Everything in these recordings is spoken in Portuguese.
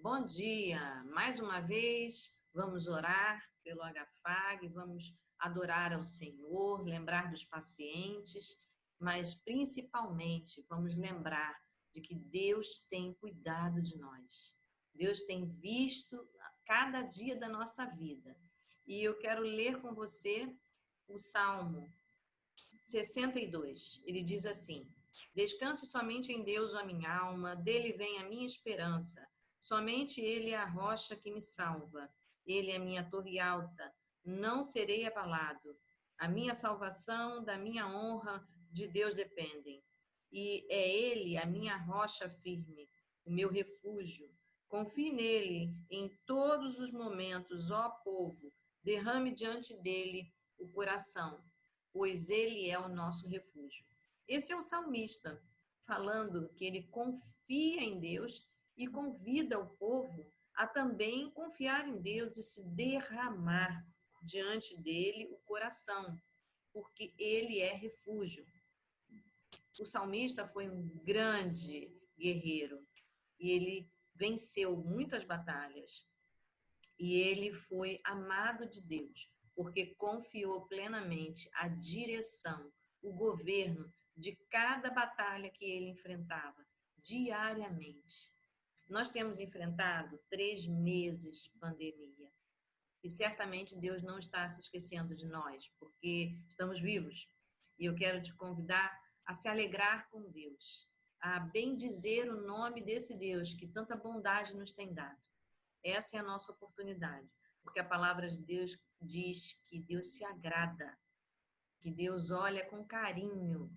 Bom dia! Mais uma vez, vamos orar pelo HFAG, vamos adorar ao Senhor, lembrar dos pacientes, mas principalmente vamos lembrar de que Deus tem cuidado de nós. Deus tem visto cada dia da nossa vida. E eu quero ler com você o Salmo 62. Ele diz assim: Descanse somente em Deus, a minha alma, dele vem a minha esperança. Somente ele é a rocha que me salva. Ele é minha torre alta. Não serei abalado. A minha salvação, da minha honra, de Deus dependem. E é ele a minha rocha firme, o meu refúgio. Confie nele em todos os momentos, ó povo. Derrame diante dele o coração, pois ele é o nosso refúgio. Esse é o salmista, falando que ele confia em Deus e convida o povo a também confiar em Deus e se derramar diante dele o coração, porque ele é refúgio. O salmista foi um grande guerreiro e ele venceu muitas batalhas. E ele foi amado de Deus, porque confiou plenamente a direção, o governo de cada batalha que ele enfrentava diariamente. Nós temos enfrentado 3 meses de pandemia e certamente Deus não está se esquecendo de nós, porque estamos vivos. E eu quero te convidar a se alegrar com Deus, a bendizer o nome desse Deus que tanta bondade nos tem dado. Essa é a nossa oportunidade, porque a palavra de Deus diz que Deus se agrada, que Deus olha com carinho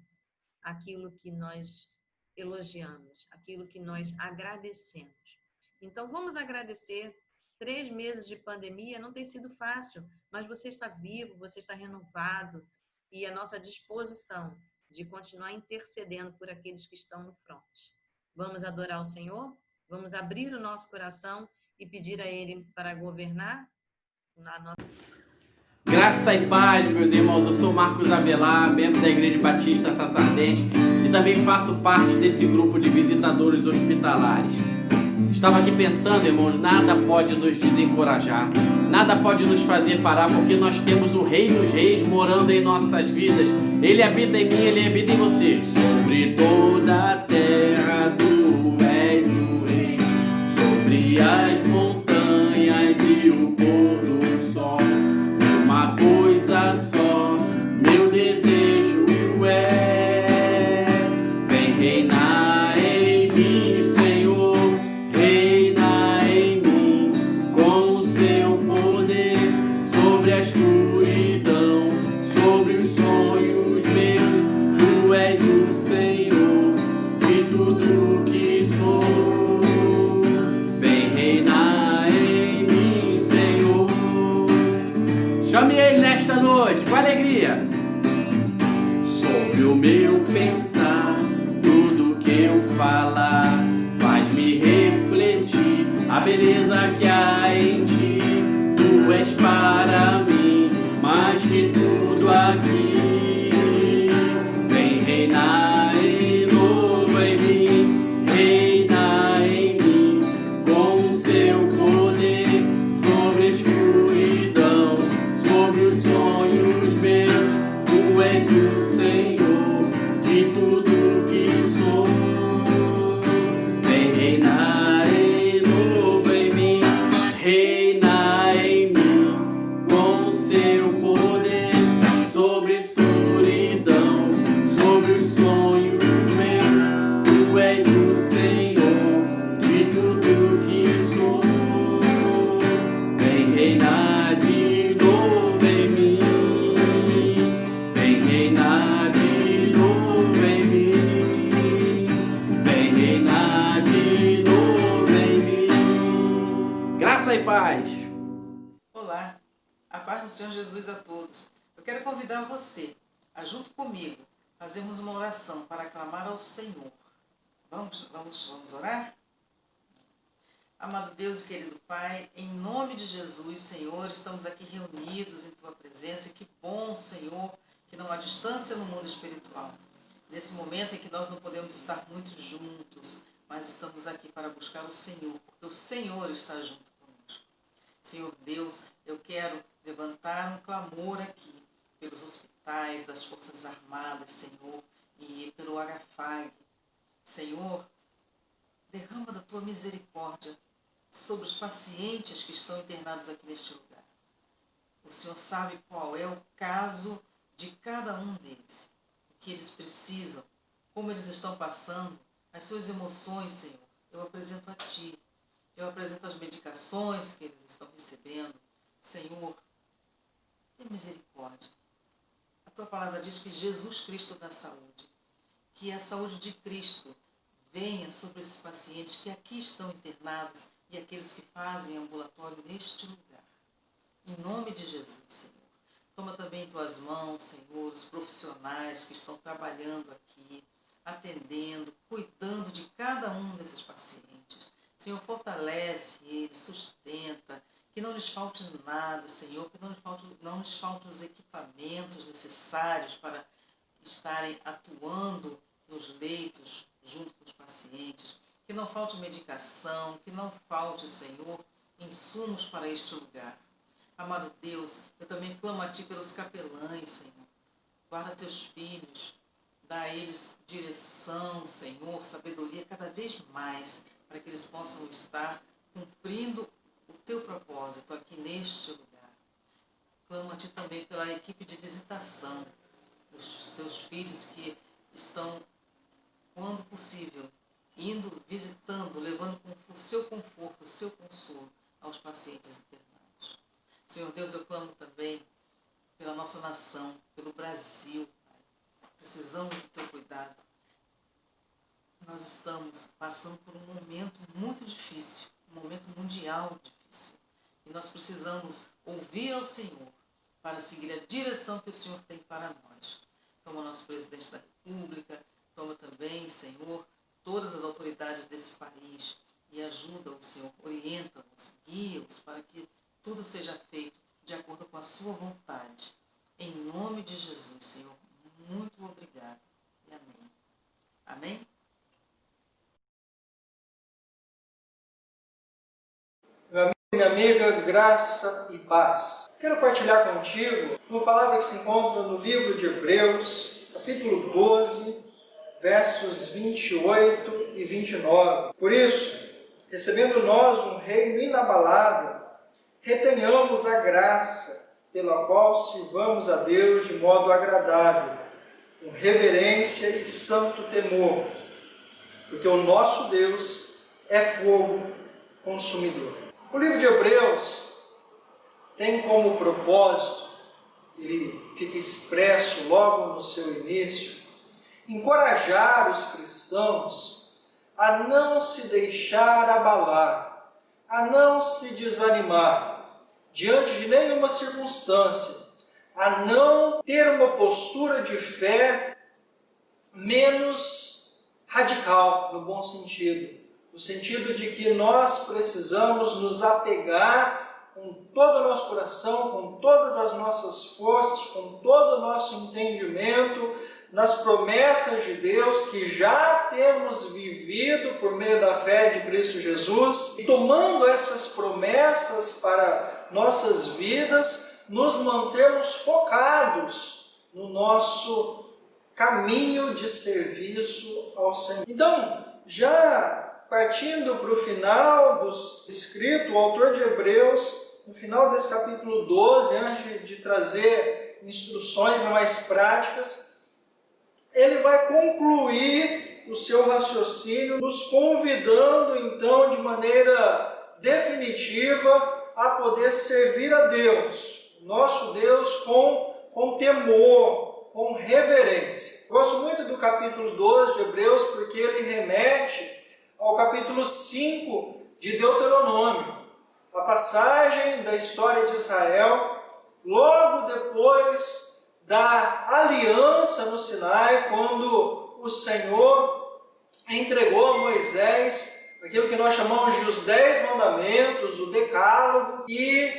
aquilo que nós elogiamos, aquilo que nós agradecemos. Então, vamos agradecer. 3 meses de pandemia não tem sido fácil, mas você está vivo, você está renovado e a nossa disposição de continuar intercedendo por aqueles que estão no front. Vamos adorar o Senhor? Vamos abrir o nosso coração e pedir a Ele para governar na nossa. Graça e paz, meus irmãos. Eu sou Marcos Avelar, membro da Igreja Batista Sassardente e também faço parte desse grupo de visitadores hospitalares. Estava aqui pensando, irmãos, nada pode nos desencorajar, nada pode nos fazer parar, porque nós temos o Rei dos Reis morando em nossas vidas. Ele habita em mim, ele habita em você. Sobre toda a terra tu és o Rei, sobre as montanhas e o pôr do sol. Uma coisa só, meu desejo é: vem reinar em mim, Senhor, reina em mim, com o seu poder, sobre a escuridão, sobre os sonhos meus. Tu és o Senhor de tudo que sou. Vem reinar em mim, Senhor. Chame ele nesta noite, com alegria. Sobre o meu pensar, tudo que eu falar faz-me refletir a beleza que há em ti. Tu és para mim mais que tudo aqui. Vem reinar em novo em mim, reina em mim, com o seu poder, sobre a escuridão, sobre os sonhos meus. Tu és o Senhor de tudo que sou. Vem reinar em novo em mim, reina em mim, com o seu poder, sobre a escuridão, sobre os sonhos meus. Tu és o Senhor de tudo que sou. Vem reinar de novo em mim, vem reinar de novo em mim, vem reinar de novo em mim. Graça e paz. Olá, a paz do Senhor Jesus a todos. Eu quero convidar você a, junto comigo, fazermos uma oração para clamar ao Senhor. Vamos orar? Amado Deus e querido Pai, em nome de Jesus, Senhor, estamos aqui reunidos em Tua presença. E que bom, Senhor, que não há distância no mundo espiritual. Nesse momento em que nós não podemos estar muito juntos, mas estamos aqui para buscar o Senhor, porque o Senhor está junto conosco. Senhor Deus, eu quero levantar um clamor aqui pelos hospitais das Forças Armadas, Senhor, e pelo HFAG. Senhor, derrama da tua misericórdia sobre os pacientes que estão internados aqui neste lugar. O Senhor sabe qual é o caso de cada um deles, o que eles precisam, como eles estão passando, as suas emoções, Senhor. Eu apresento a Ti. Eu apresento as medicações que eles estão recebendo. Senhor, tenha misericórdia. A Tua palavra diz que Jesus Cristo dá saúde. Que a saúde de Cristo venha sobre esses pacientes que aqui estão internados e aqueles que fazem ambulatório neste lugar. Em nome de Jesus, Senhor. Toma também em Tuas mãos, Senhor, os profissionais que estão trabalhando aqui, atendendo, cuidando de cada um desses pacientes. Senhor, fortalece eles, sustenta, que não lhes falte nada, Senhor, que não lhes falte os equipamentos necessários para estarem atuando nos leitos junto com os pacientes, que não falte medicação, que não falte, Senhor, insumos para este lugar. Amado Deus, eu também clamo a Ti pelos capelães, Senhor. Guarda Teus filhos, dá a eles direção, Senhor, sabedoria cada vez mais, para que eles possam estar cumprindo o Teu propósito aqui neste lugar. Clamo a Ti também pela equipe de visitação, dos Teus filhos que estão, quando possível, indo, visitando, levando o seu conforto, o seu consolo aos pacientes internados. Senhor Deus, eu clamo também pela nossa nação, pelo Brasil, Pai. Precisamos do Teu cuidado. Nós estamos passando por um momento muito difícil, um momento mundial difícil. E nós precisamos ouvir ao Senhor para seguir a direção que o Senhor tem para nós. Toma nosso presidente da República, toma também, Senhor, todas as autoridades desse país e ajuda-os, Senhor, orienta-os, guia-os para que tudo seja feito de acordo com a sua vontade. Em nome de Jesus, Senhor, muito obrigado e amém. Amém? Meu amigo e minha amiga, graça e paz. Quero partilhar contigo uma palavra que se encontra no livro de Hebreus, capítulo 12, versos 28 e 29. Por isso, recebendo nós um reino inabalável, retenhamos a graça pela qual sirvamos a Deus de modo agradável, com reverência e santo temor, porque o nosso Deus é fogo consumidor. O livro de Hebreus tem como propósito, ele fica expresso logo no seu início, encorajar os cristãos a não se deixar abalar, a não se desanimar diante de nenhuma circunstância, a não ter uma postura de fé menos radical, no bom sentido, no sentido de que nós precisamos nos apegar com todo o nosso coração, com todas as nossas forças, com todo o nosso entendimento, nas promessas de Deus que já temos vivido por meio da fé de Cristo Jesus, e tomando essas promessas para nossas vidas, nos mantermos focados no nosso caminho de serviço ao Senhor. Então, já partindo para o final do escrito, o autor de Hebreus, no final desse capítulo 12, antes de trazer instruções mais práticas, ele vai concluir o seu raciocínio, nos convidando então de maneira definitiva a poder servir a Deus, nosso Deus, com temor, com reverência. Eu gosto muito do capítulo 12 de Hebreus porque ele remete ao capítulo 5 de Deuteronômio, a passagem da história de Israel, logo depois da aliança no Sinai, quando o Senhor entregou a Moisés aquilo que nós chamamos de os 10 mandamentos, o decálogo, e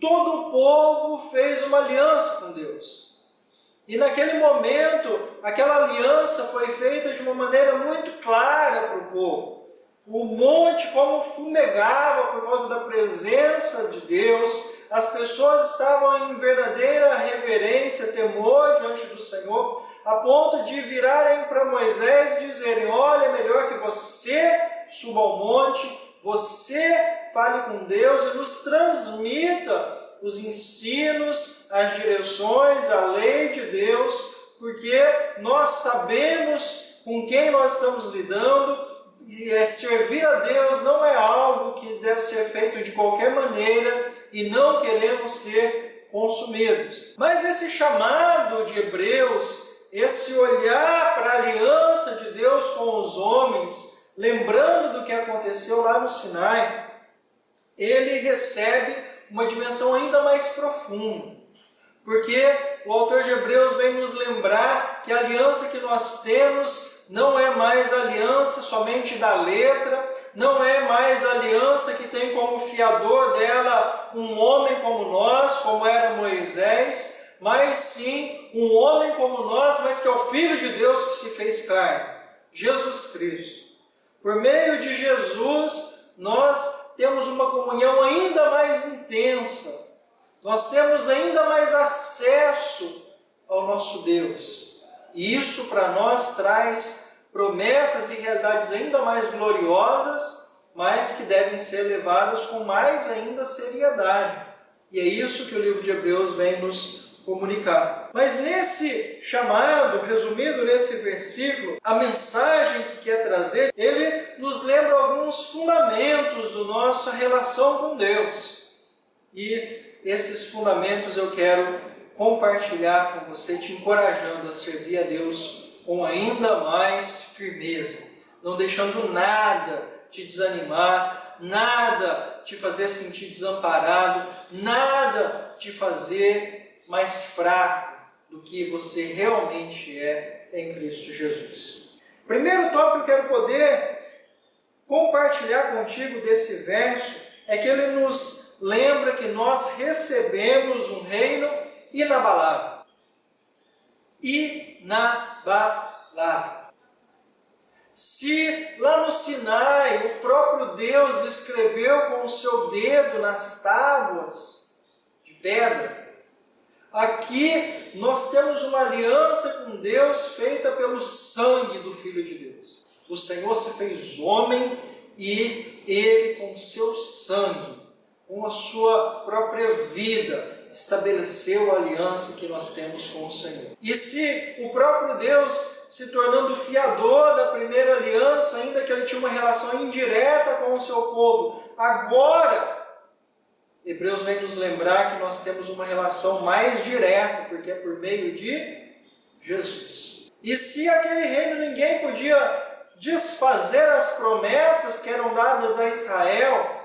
todo o povo fez uma aliança com Deus. E naquele momento, aquela aliança foi feita de uma maneira muito clara, para o povo. O monte como fumegava por causa da presença de Deus. As pessoas estavam em verdadeira reverência, temor diante do Senhor, a ponto de virarem para Moisés e dizerem: olha, é melhor que você suba ao monte, você fale com Deus e nos transmita os ensinos, as direções, a lei de Deus, porque nós sabemos com quem nós estamos lidando, e servir a Deus não é algo que deve ser feito de qualquer maneira e não queremos ser consumidos. Mas esse chamado de Hebreus, esse olhar para a aliança de Deus com os homens, lembrando do que aconteceu lá no Sinai, ele recebe uma dimensão ainda mais profunda. Porque o autor de Hebreus vem nos lembrar que a aliança que nós temos não é mais aliança somente da letra, não é mais aliança que tem como fiador dela um homem como nós, como era Moisés, mas sim um homem como nós, mas que é o Filho de Deus que se fez carne, Jesus Cristo. Por meio de Jesus, nós temos uma comunhão ainda mais intensa, nós temos ainda mais acesso ao nosso Deus. E isso para nós traz promessas e realidades ainda mais gloriosas, mas que devem ser levadas com mais ainda seriedade. E é isso que o livro de Hebreus vem nos comunicar. Mas nesse chamado, resumido nesse versículo, a mensagem que quer trazer, ele nos lembra alguns fundamentos da nossa relação com Deus. E esses fundamentos eu quero compartilhar com você, te encorajando a servir a Deus com ainda mais firmeza, não deixando nada te desanimar, nada te fazer sentir desamparado, nada te fazer mais fraco do que você realmente é em Cristo Jesus. Primeiro tópico que eu quero poder compartilhar contigo desse verso é que ele nos lembra que nós recebemos um reino inabalável. Inabalável. Se lá no Sinai o próprio Deus escreveu com o seu dedo nas tábuas de pedra, aqui nós temos uma aliança com Deus feita pelo sangue do Filho de Deus. O Senhor se fez homem e Ele com seu sangue, com a sua própria vida, estabeleceu a aliança que nós temos com o Senhor. E se o próprio Deus, se tornando fiador da primeira aliança, ainda que ele tinha uma relação indireta com o seu povo, agora, Hebreus vem nos lembrar que nós temos uma relação mais direta, porque é por meio de Jesus. E se aquele reino ninguém podia desfazer as promessas que eram dadas a Israel,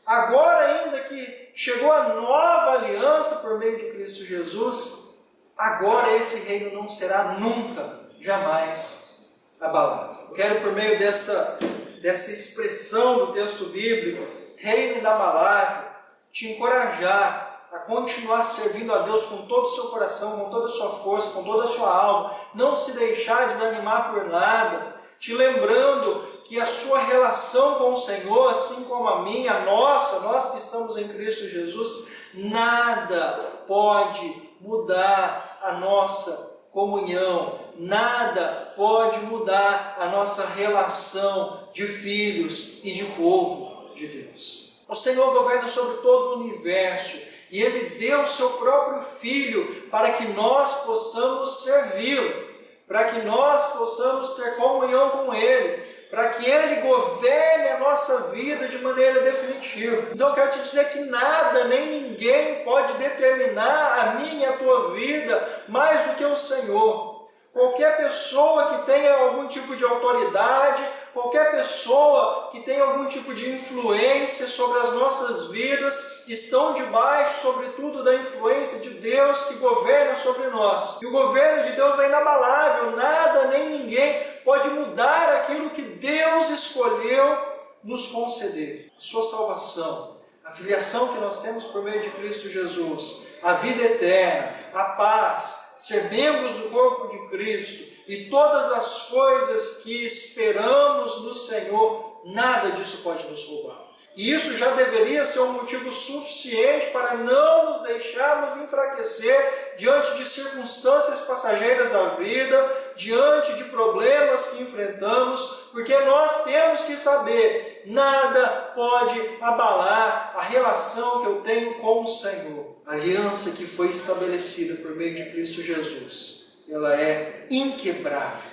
agora ainda que chegou a nova aliança por meio de Cristo Jesus, agora esse reino não será nunca, jamais abalado. Eu quero, por meio dessa expressão do texto bíblico, reino inabalável, te encorajar a continuar servindo a Deus com todo o seu coração, com toda a sua força, com toda a sua alma, não se deixar desanimar por nada, te lembrando que a sua relação com o Senhor, assim como a minha, nós que estamos em Cristo Jesus, nada pode mudar a nossa comunhão, nada pode mudar a nossa relação de filhos e de povo de Deus. O Senhor governa sobre todo o universo e Ele deu o seu próprio Filho para que nós possamos servi-lo, para que nós possamos ter comunhão com Ele, para que Ele governe a nossa vida de maneira definitiva. Então eu quero te dizer que nada, nem ninguém pode determinar a minha e a tua vida mais do que o Senhor. Qualquer pessoa que tenha algum tipo de autoridade, qualquer pessoa que tenha algum tipo de influência sobre as nossas vidas, estão debaixo, sobretudo, da influência de Deus que governa sobre nós. E o governo de Deus é inabalável, nada nem ninguém pode mudar aquilo que Deus escolheu nos conceder. A sua salvação, a filiação que nós temos por meio de Cristo Jesus, a vida eterna, a paz, ser membros do corpo de Cristo, e todas as coisas que esperamos no Senhor, nada disso pode nos roubar. E isso já deveria ser um motivo suficiente para não nos deixarmos enfraquecer diante de circunstâncias passageiras da vida, diante de problemas que enfrentamos, porque nós temos que saber, nada pode abalar a relação que eu tenho com o Senhor. A aliança que foi estabelecida por meio de Cristo Jesus, ela é inquebrável.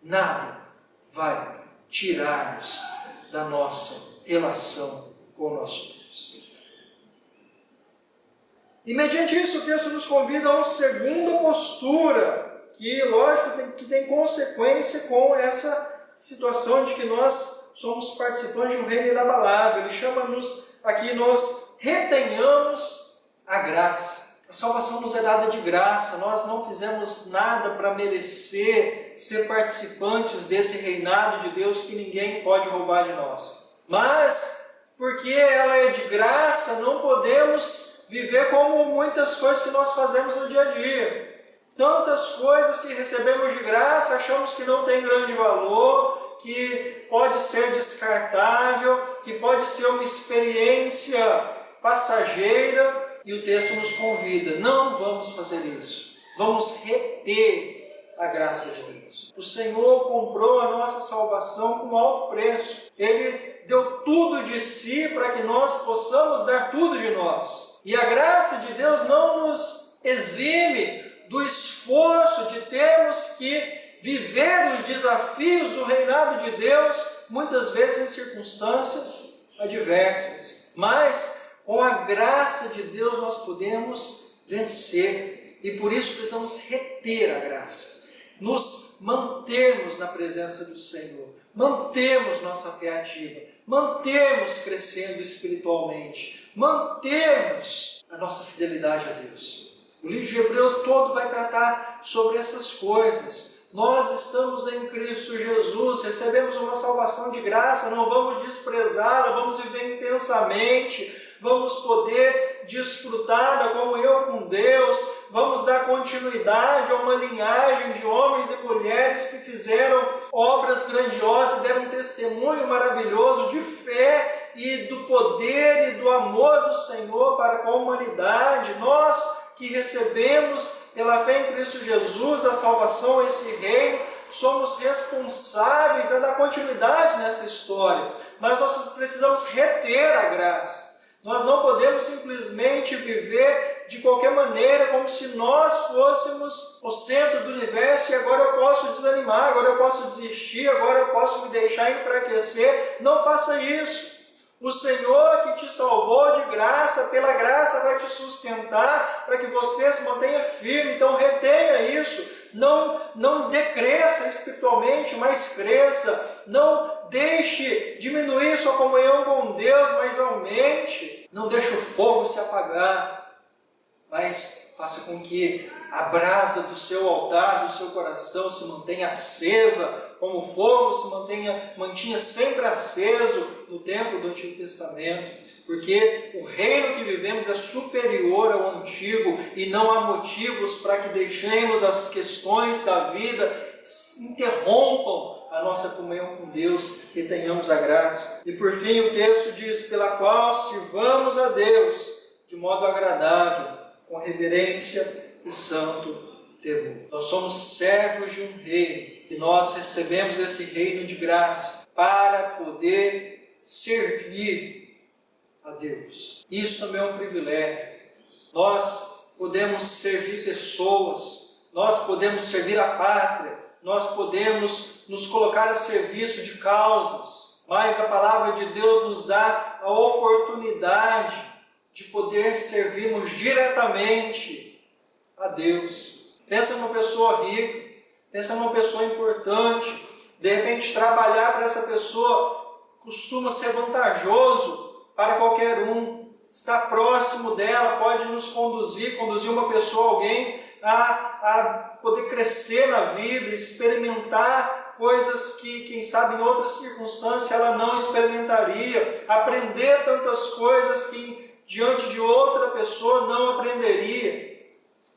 Nada vai tirar-nos da nossa relação com o nosso Deus. E mediante isso o texto nos convida a uma segunda postura, que lógico que tem consequência com essa situação de que nós somos participantes de um reino inabalável. Ele chama-nos aqui, nós retenhamos a graça. A salvação nos é dada de graça, nós não fizemos nada para merecer ser participantes desse reinado de Deus que ninguém pode roubar de nós. Mas, porque ela é de graça, não podemos viver como muitas coisas que nós fazemos no dia a dia. Tantas coisas que recebemos de graça, achamos que não tem grande valor, que pode ser descartável, que pode ser uma experiência passageira. E o texto nos convida, não vamos fazer isso. Vamos reter a graça de Deus. O Senhor comprou a nossa salvação com alto preço. Ele deu tudo de si para que nós possamos dar tudo de nós. E a graça de Deus não nos exime do esforço de termos que viver os desafios do reinado de Deus, muitas vezes em circunstâncias adversas. Mas com a graça de Deus nós podemos vencer. E por isso precisamos reter a graça. Nos mantermos na presença do Senhor. Mantermos nossa fé ativa. Mantermos crescendo espiritualmente. Mantermos a nossa fidelidade a Deus. O livro de Hebreus todo vai tratar sobre essas coisas. Nós estamos em Cristo Jesus, recebemos uma salvação de graça, não vamos desprezá-la, vamos viver intensamente, vamos poder desfrutar da comunhão com Deus, vamos dar continuidade a uma linhagem de homens e mulheres que fizeram obras grandiosas e deram um testemunho maravilhoso de fé e do poder e do amor do Senhor para com a humanidade. Nós que recebemos pela fé em Cristo Jesus a salvação, esse reino, somos responsáveis a dar continuidade nessa história, mas nós precisamos reter a graça. Nós não podemos simplesmente viver de qualquer maneira, como se nós fôssemos o centro do universo e agora eu posso desanimar, agora eu posso desistir, agora eu posso me deixar enfraquecer. Não faça isso. O Senhor que te salvou de graça, pela graça vai te sustentar para que você se mantenha firme. Então retenha isso. Não decresça espiritualmente, mas cresça. Não deixe diminuir sua comunhão com Deus, mas aumente. Não deixe o fogo se apagar, mas faça com que a brasa do seu altar, do seu coração se mantenha acesa, como o fogo se mantinha sempre aceso no templo do Antigo Testamento, porque o reino que vivemos é superior ao antigo e não há motivos para que deixemos as questões da vida interrompam a nossa comunhão com Deus e tenhamos a graça. E por fim o texto diz, pela qual sirvamos a Deus de modo agradável, com reverência e santo temor. Nós somos servos de um reino e nós recebemos esse reino de graça para poder servir a Deus. Isso também é um privilégio. Nós podemos servir pessoas, nós podemos servir a pátria, nós podemos nos colocar a serviço de causas, mas a palavra de Deus nos dá a oportunidade de poder servirmos diretamente a Deus. Pensa numa pessoa rica, pensa numa pessoa importante, de repente trabalhar para essa pessoa costuma ser vantajoso para qualquer um. Estar próximo dela pode nos conduzir uma pessoa, alguém, a poder crescer na vida, experimentar coisas que, quem sabe, em outras circunstâncias ela não experimentaria, aprender tantas coisas que diante de outra pessoa não aprenderia.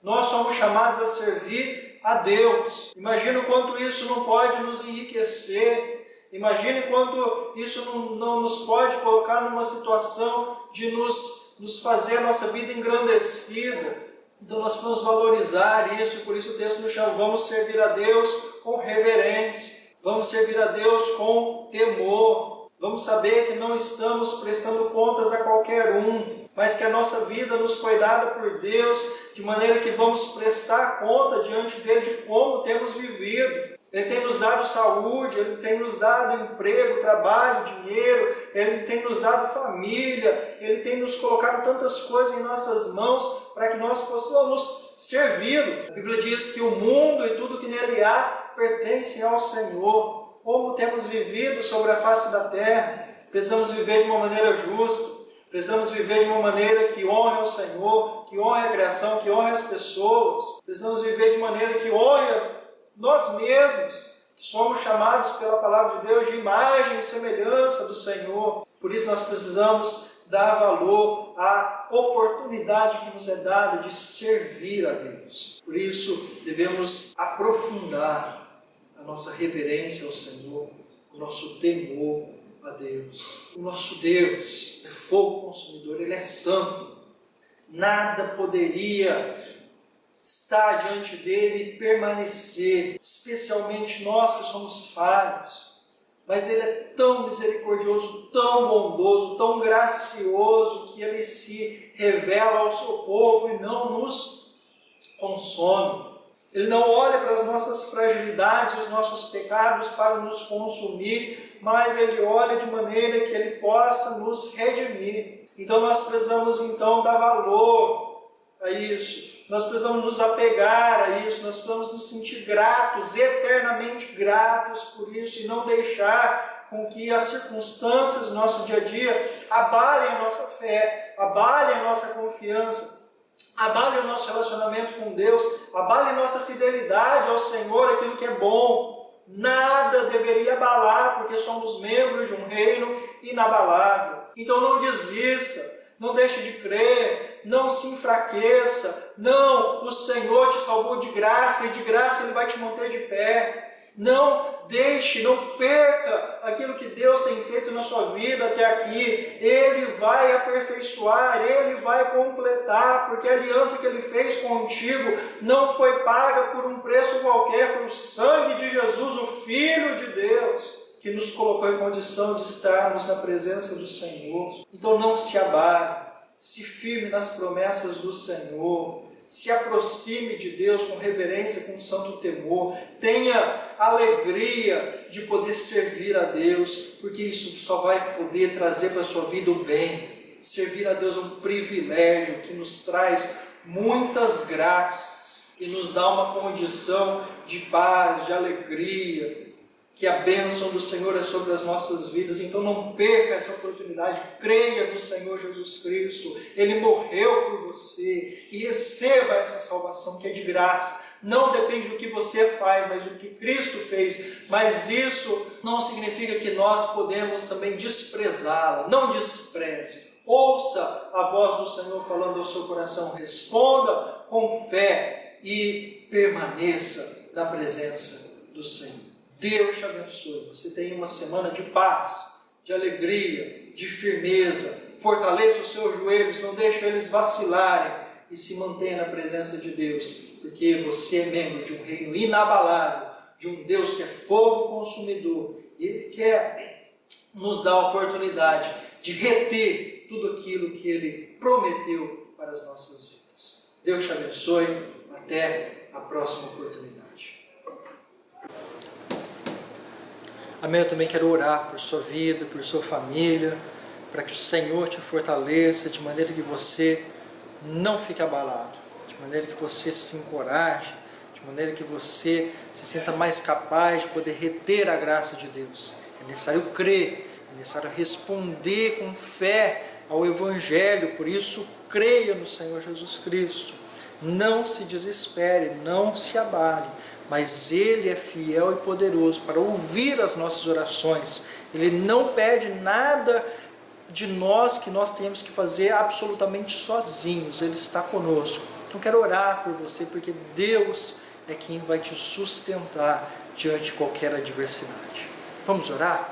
Nós somos chamados a servir a Deus. Imagina o quanto isso não pode nos enriquecer. Imagine quanto isso não nos pode colocar numa situação de nos fazer a nossa vida engrandecida. Então nós vamos valorizar isso, por isso o texto nos chama, vamos servir a Deus com reverência, vamos servir a Deus com temor, vamos saber que não estamos prestando contas a qualquer um, mas que a nossa vida nos foi dada por Deus, de maneira que vamos prestar conta diante dele de como temos vivido. Ele tem nos dado saúde, Ele tem nos dado emprego, trabalho, dinheiro, Ele tem nos dado família, Ele tem nos colocado tantas coisas em nossas mãos para que nós possamos servi-lo. A Bíblia diz que o mundo e tudo que nele há pertence ao Senhor. Como temos vivido sobre a face da terra, precisamos viver de uma maneira justa, precisamos viver de uma maneira que honre ao Senhor, que honre a criação, que honre as pessoas, precisamos viver de maneira que honre nós mesmos, que somos chamados pela palavra de Deus de imagem e semelhança do Senhor. Por isso nós precisamos dar valor à oportunidade que nos é dada de servir a Deus. Por isso devemos aprofundar a nossa reverência ao Senhor, o nosso temor a Deus. O nosso Deus é fogo consumidor, Ele é santo. Nada poderia estar diante dele e permanecer, especialmente nós que somos falhos. Mas ele é tão misericordioso, tão bondoso, tão gracioso, que ele se revela ao seu povo e não nos consome. Ele não olha para as nossas fragilidades, os nossos pecados para nos consumir, mas ele olha de maneira que ele possa nos redimir. Então nós precisamos dar valor a isso. Nós precisamos nos apegar a isso, nós precisamos nos sentir gratos, eternamente gratos por isso, e não deixar com que as circunstâncias do nosso dia a dia abalem a nossa fé, abalem a nossa confiança, abalem o nosso relacionamento com Deus, abalem a nossa fidelidade ao Senhor, aquilo que é bom. Nada deveria abalar, porque somos membros de um reino inabalável. Então não desista. Não deixe de crer, não se enfraqueça. Não, o Senhor te salvou de graça e de graça Ele vai te manter de pé. Não deixe, não perca aquilo que Deus tem feito na sua vida até aqui. Ele vai aperfeiçoar, Ele vai completar, porque a aliança que Ele fez contigo não foi paga por um preço qualquer, foi o sangue de Jesus, o Filho de Deus, que nos colocou em condição de estarmos na presença do Senhor. Então não se abale, se firme nas promessas do Senhor, se aproxime de Deus com reverência, com santo temor, tenha alegria de poder servir a Deus, porque isso só vai poder trazer para a sua vida o bem. Servir a Deus é um privilégio que nos traz muitas graças, que nos dá uma condição de paz, de alegria, que a bênção do Senhor é sobre as nossas vidas. Então não perca essa oportunidade, creia no Senhor Jesus Cristo, Ele morreu por você, e receba essa salvação que é de graça. Não depende do que você faz, mas do que Cristo fez. Mas isso não significa que nós podemos também desprezá-la. Não despreze. Ouça a voz do Senhor falando ao seu coração, responda com fé e permaneça na presença do Senhor. Deus te abençoe. Você tenha uma semana de paz, de alegria, de firmeza. Fortaleça os seus joelhos, não deixe eles vacilarem e se mantenha na presença de Deus, porque você é membro de um reino inabalável, de um Deus que é fogo consumidor, e Ele quer nos dar a oportunidade de reter tudo aquilo que Ele prometeu para as nossas vidas. Deus te abençoe. Até a próxima oportunidade. Amém. Eu também quero orar por sua vida, por sua família, para que o Senhor te fortaleça, de maneira que você não fique abalado, de maneira que você se encoraje, de maneira que você se sinta mais capaz de poder reter a graça de Deus. É necessário crer, é necessário responder com fé ao Evangelho, por isso creia no Senhor Jesus Cristo. Não se desespere, não se abale, mas Ele é fiel e poderoso para ouvir as nossas orações. Ele não pede nada de nós que nós tenhamos que fazer absolutamente sozinhos. Ele está conosco. Então quero orar por você, porque Deus é quem vai te sustentar diante de qualquer adversidade. Vamos orar?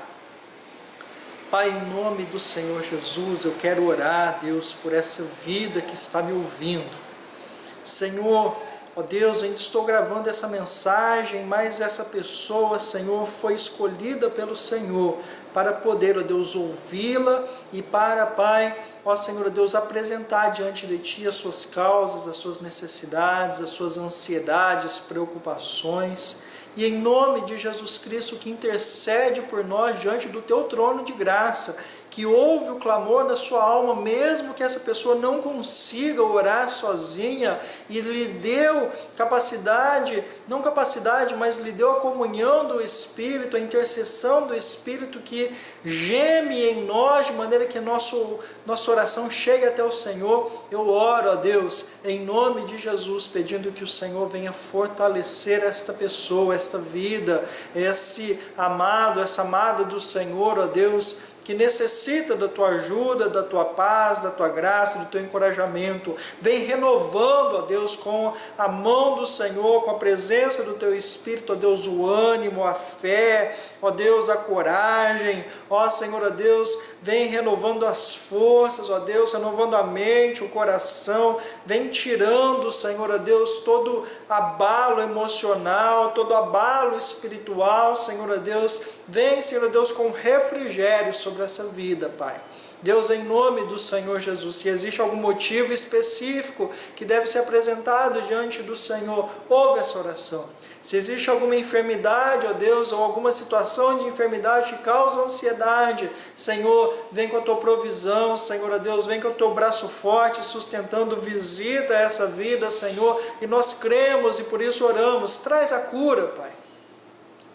Pai, em nome do Senhor Jesus, eu quero orar, Deus, por essa vida que está me ouvindo. Senhor, ó Deus, ainda estou gravando essa mensagem, mas essa pessoa, Senhor, foi escolhida pelo Senhor para poder, ó Deus, ouvi-la e para, Pai, ó Senhor, ó Deus, apresentar diante de Ti as suas causas, as suas necessidades, as suas ansiedades, preocupações. E em nome de Jesus Cristo, que intercede por nós diante do Teu trono de graça, que ouve o clamor da sua alma, mesmo que essa pessoa não consiga orar sozinha, e lhe deu capacidade, não capacidade, mas lhe deu a comunhão do Espírito, a intercessão do Espírito que geme em nós, de maneira que nossa oração chegue até o Senhor. Eu oro, ó Deus, em nome de Jesus, pedindo que o Senhor venha fortalecer esta pessoa, esta vida, esse amado, essa amada do Senhor, ó Deus, que necessita da Tua ajuda, da Tua paz, da Tua graça, do Teu encorajamento. Vem renovando, ó Deus, com a mão do Senhor, com a presença do Teu Espírito, ó Deus, o ânimo, a fé, ó Deus, a coragem, ó Senhor, ó Deus, vem renovando as forças, ó Deus, renovando a mente, o coração, vem tirando, Senhor, ó Deus, todo abalo emocional, todo abalo espiritual, Senhor, ó Deus, vem, Senhor, ó Deus, com refrigério sobre essa vida, Pai. Deus, em nome do Senhor Jesus, se existe algum motivo específico que deve ser apresentado diante do Senhor, ouve essa oração. Se existe alguma enfermidade, ó Deus, ou alguma situação de enfermidade que causa ansiedade, Senhor, vem com a Tua provisão, Senhor, ó Deus, vem com o Teu braço forte, sustentando, visita essa vida, Senhor, e nós cremos e por isso oramos, traz a cura, Pai.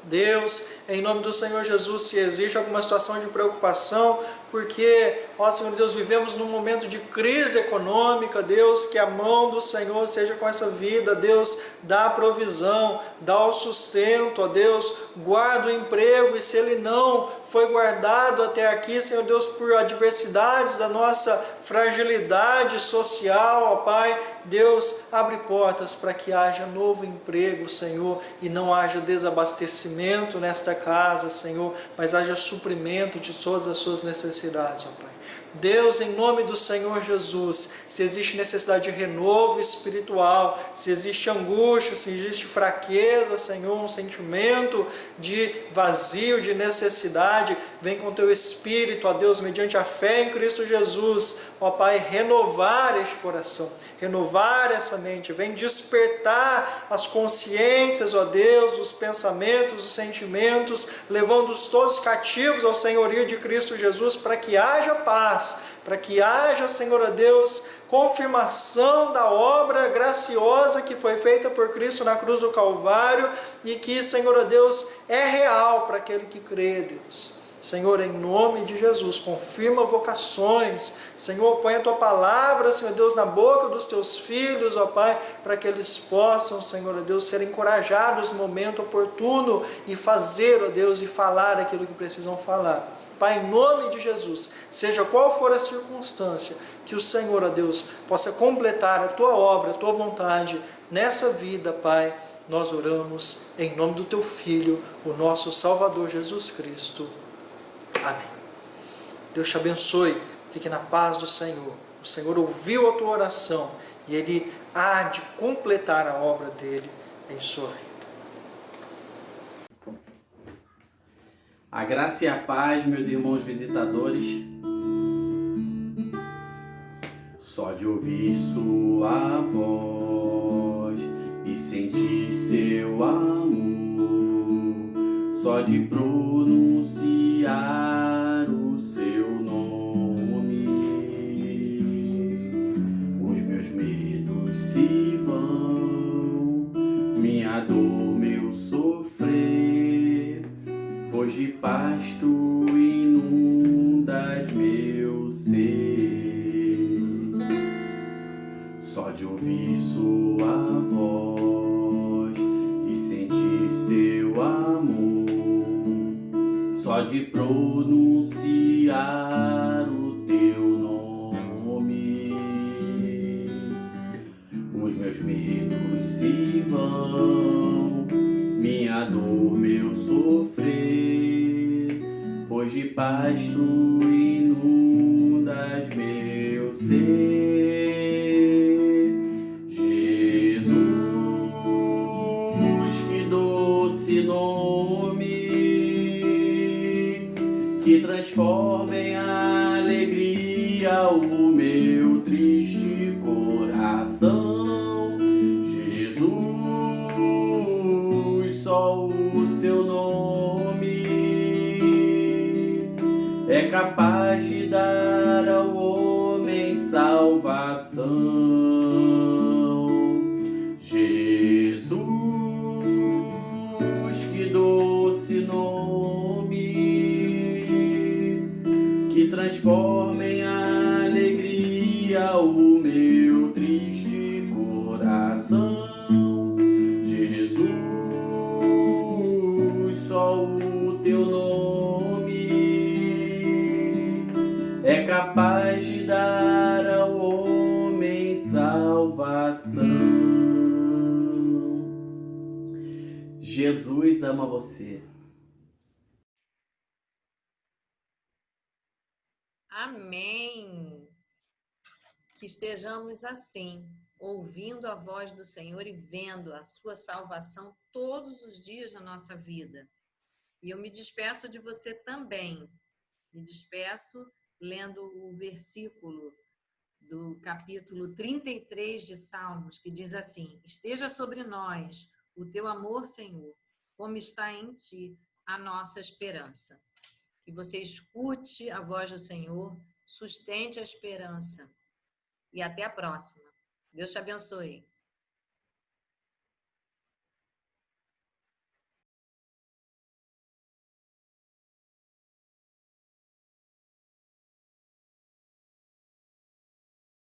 Deus, em nome do Senhor Jesus, se existe alguma situação de preocupação, porque, ó Senhor Deus, vivemos num momento de crise econômica, Deus, que a mão do Senhor seja com essa vida, Deus, dá a provisão, dá o sustento, ó Deus, guarda o emprego, e se ele não foi guardado até aqui, Senhor Deus, por adversidades da nossa fragilidade social, ó Pai, Deus, abre portas para que haja novo emprego, Senhor, e não haja desabastecimento nesta casa, Senhor, mas haja suprimento de todas as suas necessidades, ó Pai. Deus, em nome do Senhor Jesus, se existe necessidade de renovo espiritual, se existe angústia, se existe fraqueza, Senhor, um sentimento de vazio, de necessidade, vem com Teu Espírito, ó Deus, mediante a fé em Cristo Jesus, ó Pai, renovar este coração, renovar essa mente, vem despertar as consciências, ó Deus, os pensamentos, os sentimentos, levando-os todos cativos ao senhorio de Cristo Jesus, para que haja paz, para que haja, Senhor, ó Deus, confirmação da obra graciosa que foi feita por Cristo na cruz do Calvário, e que, Senhor, ó Deus, é real para aquele que crê, Deus. Senhor, em nome de Jesus, confirma vocações, Senhor, põe a Tua palavra, Senhor Deus, na boca dos Teus filhos, ó Pai, para que eles possam, Senhor, ó Deus, ser encorajados no momento oportuno e fazer, ó Deus, e falar aquilo que precisam falar. Pai, em nome de Jesus, seja qual for a circunstância, que o Senhor, ó Deus, possa completar a Tua obra, a Tua vontade nessa vida, Pai. Nós oramos em nome do Teu Filho, o nosso Salvador Jesus Cristo. Amém. Deus te abençoe, fique na paz do Senhor. O Senhor ouviu a tua oração e Ele há de completar a obra dEle em sua vida. A graça e a paz, meus irmãos visitadores. Só de ouvir sua voz e sentir seu amor, só de pronunciar o seu nome, os meus medos se vão, minha dor, meu sofrer, pois de paz tu inundas meu ser. Só de ouvir sua voz e sentir seu amor, só de pronunciar o teu nome, os meus meus medos se vão, minha dor, meu sofrer, pois de paz tu inundas meu ser. Jesus, que doce nome, que transforma em alegria o meu triste coração. Jesus, só o seu nome é capaz de dar ao homem salvação. Jesus, que doce nome, que transforma em alegria o meu triste coração. Jesus, só o teu nome é capaz de dar ao homem salvação. Jesus ama você. Amém. Que estejamos assim, ouvindo a voz do Senhor e vendo a sua salvação todos os dias na nossa vida. E eu me despeço de você também. Me despeço lendo o versículo do capítulo 33 de Salmos, que diz assim: esteja sobre nós o teu amor, Senhor, como está em ti a nossa esperança. Que você escute a voz do Senhor, sustente a esperança. E até a próxima. Deus te abençoe.